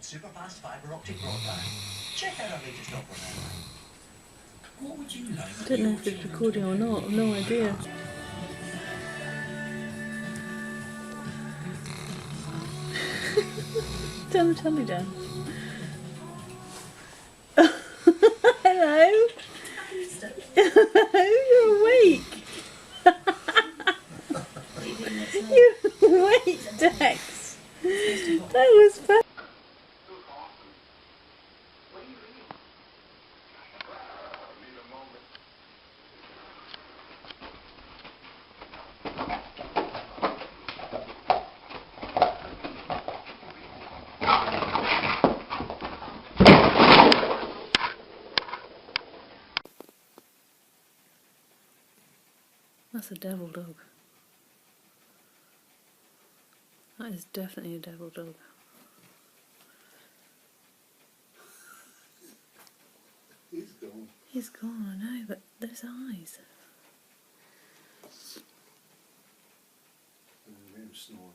superfast fibre optic broadband. Check out our latest offer now. What would you like? I don't know if it's recording or not, I've no idea. Turn the telly down. Hello? You're awake. You're awake, Dex. That was fun. That's a devil dog. That is definitely a devil dog. He's gone. He's gone, I know, but those eyes. And him snoring.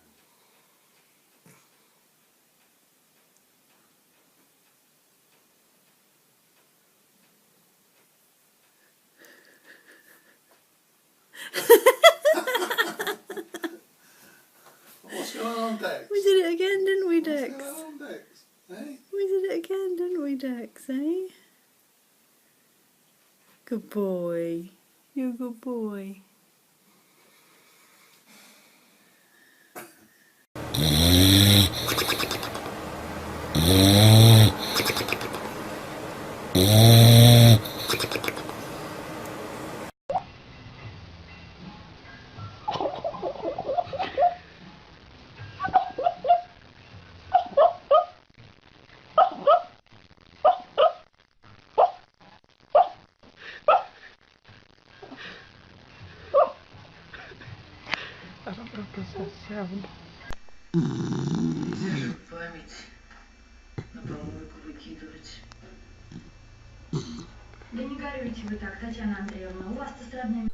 What's going on, Dex? We did it again, didn't we, What's Dex? going on, Dex? Hey? We did it again, didn't we, Dex, eh? Good boy. You're a good boy. I don't know if this has sound. Память на помойку выкидывать. Да не горюйте вы так, Татьяна Андреевна, у вас-то страдная...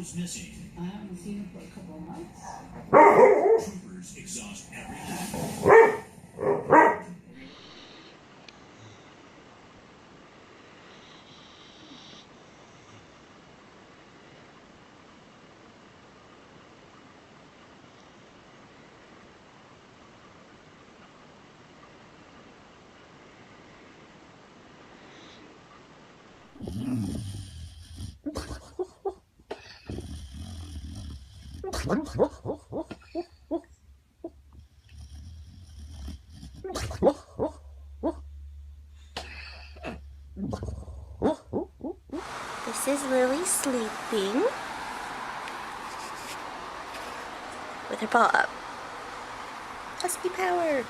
goes missing. I haven't seen him for a couple of months. Troopers exhaust every. This is Lily sleeping with her paw up. Husky power.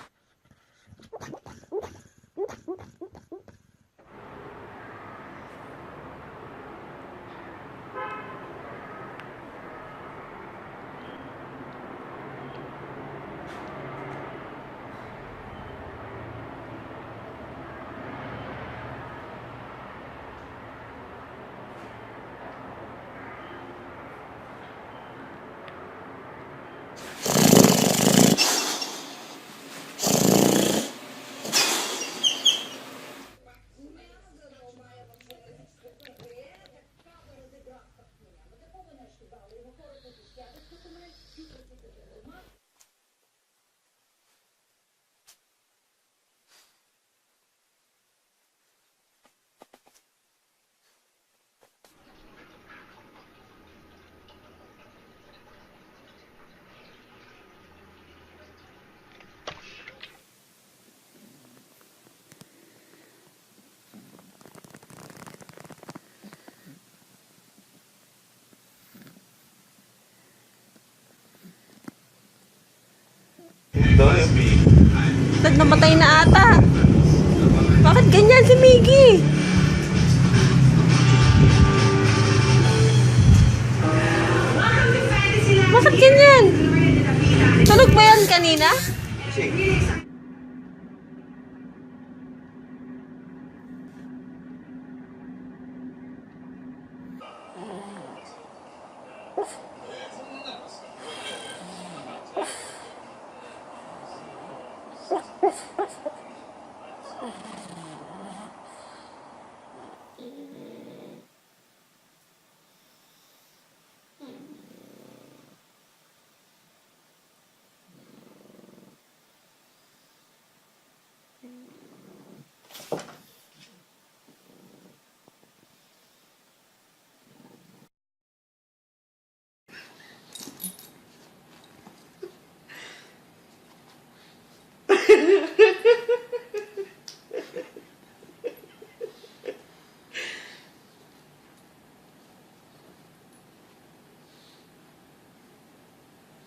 Namatay na ata. Bakit ganyan si Miggy? Bakit ganyan? Tulog ba yan kanina?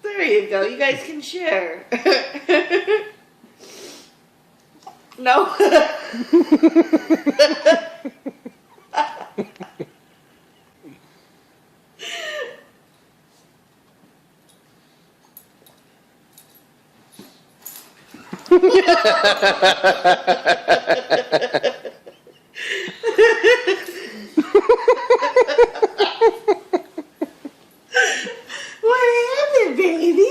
There you go. You guys can share. No. What happened, baby?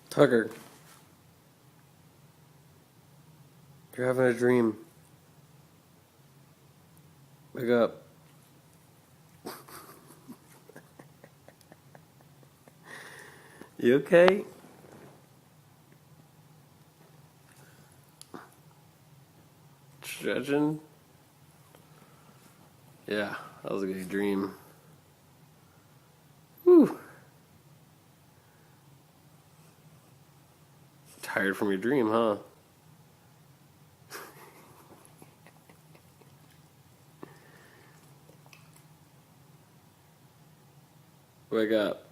Tucker, you're having a dream. Wake up. You okay? Stretching? Yeah, That was a good dream. Whew. Tired from your dream, huh? Wake up.